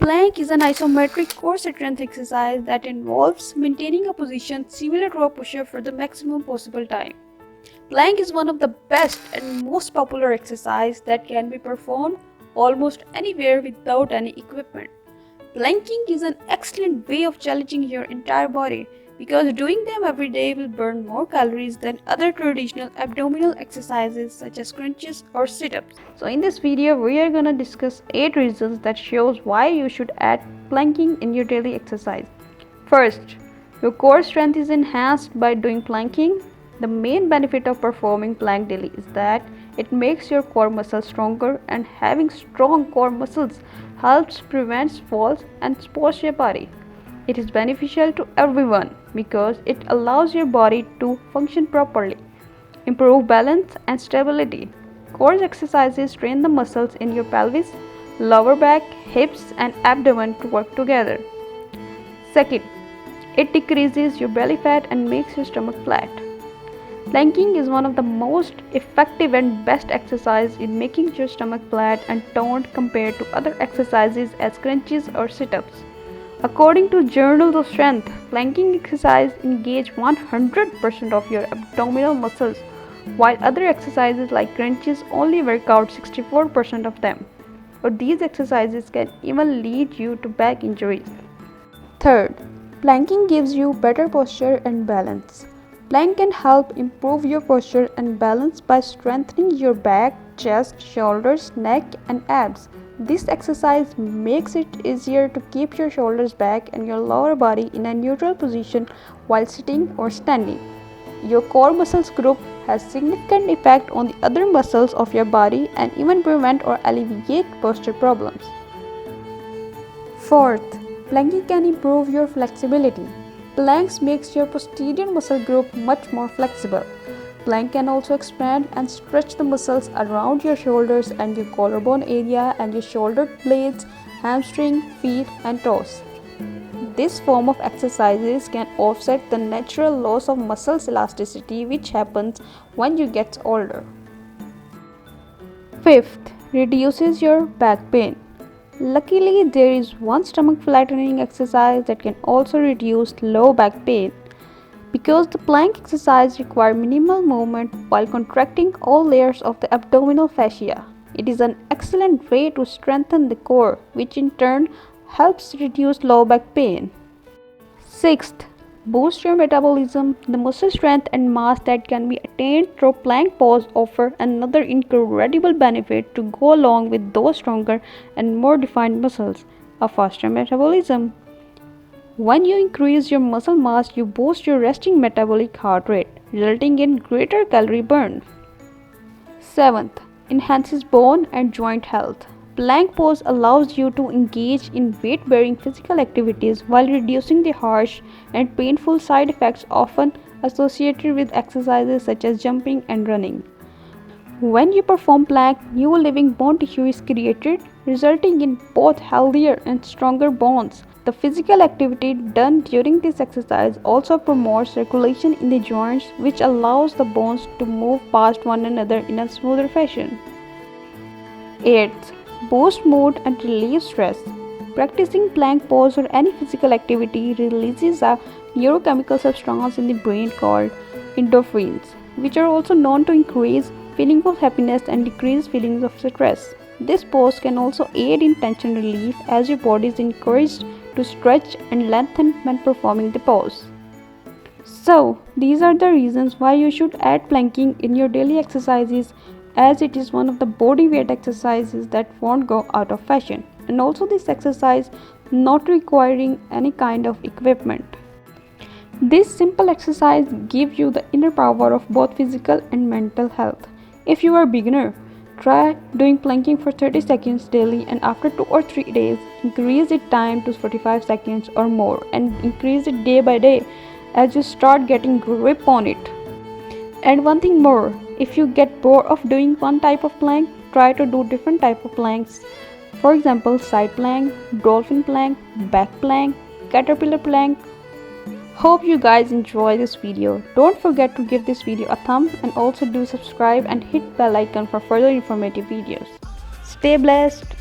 Plank is an isometric core strength exercise that involves maintaining a position similar to a push-up for the maximum possible time. Plank is one of the best and most popular exercises that can be performed almost anywhere without any equipment. Planking is an excellent way of challenging your entire body because doing them every day will burn more calories than other traditional abdominal exercises such as crunches or sit-ups. So in this video, we are gonna discuss 8 reasons that shows why you should add planking in your daily exercise. First, your core strength is enhanced by doing planking. The main benefit of performing plank daily is that it makes your core muscles stronger, and having strong core muscles helps prevent falls and supports your body. It is beneficial to everyone because it allows your body to function properly, improve balance and stability. Core exercises train the muscles in your pelvis, lower back, hips and abdomen to work together. Second, it decreases your belly fat and makes your stomach flat. Planking is one of the most effective and best exercises in making your stomach flat and toned compared to other exercises as crunches or sit-ups. According to Journal of Strength, planking exercises engage 100% of your abdominal muscles, while other exercises like crunches only work out 64% of them. But these exercises can even lead you to back injuries. Third, planking gives you better posture and balance. Plank can help improve your posture and balance by strengthening your back, chest, shoulders, neck, and abs. This exercise makes it easier to keep your shoulders back and your lower body in a neutral position while sitting or standing. Your core muscles group has significant effect on the other muscles of your body and even prevent or alleviate posture problems. Fourth, planking can improve your flexibility. Planks makes your posterior muscle group much more flexible. Plank can also expand and stretch the muscles around your shoulders and your collarbone area and your shoulder blades, hamstring, feet and toes. This form of exercises can offset the natural loss of muscle elasticity which happens when you get older. Fifth, reduces your back pain. Luckily, there is one stomach flattening exercise that can also reduce low back pain. Because the plank exercise requires minimal movement while contracting all layers of the abdominal fascia, it is an excellent way to strengthen the core, which in turn helps reduce low back pain. Sixth, boost your metabolism. The muscle strength and mass that can be attained through plank pose offer another incredible benefit to go along with those stronger and more defined muscles: a faster metabolism. When you increase your muscle mass, you boost your resting metabolic heart rate, resulting in greater calorie burn. Seventh, enhances bone and joint health. Plank pose allows you to engage in weight-bearing physical activities while reducing the harsh and painful side effects often associated with exercises such as jumping and running. When you perform plank, new living bone tissue is created, resulting in both healthier and stronger bones. The physical activity done during this exercise also promotes circulation in the joints, which allows the bones to move past one another in a smoother fashion. 8th, boost mood and relieve stress. Practicing plank pose or any physical activity releases a neurochemical substance in the brain called endorphins, which are also known to increase feelings of happiness and decrease feelings of stress. This pose can also aid in tension relief as your body is encouraged to stretch and lengthen when performing the pose. So, these are the reasons why you should add planking in your daily exercises, as it is one of the body weight exercises that won't go out of fashion, and also this exercise not requiring any kind of equipment. This simple exercise gives you the inner power of both physical and mental health. If you are a beginner, try doing planking for 30 seconds daily, and after 2 or 3 days, increase the time to 45 seconds or more, and increase it day by day as you start getting grip on it. And one thing more, if you get bored of doing one type of plank, try to do different type of planks. For example, side plank, dolphin plank, back plank, caterpillar plank. Hope you guys enjoy this video. Don't forget to give this video a thumb and also do subscribe and hit bell icon for further informative videos. Stay blessed.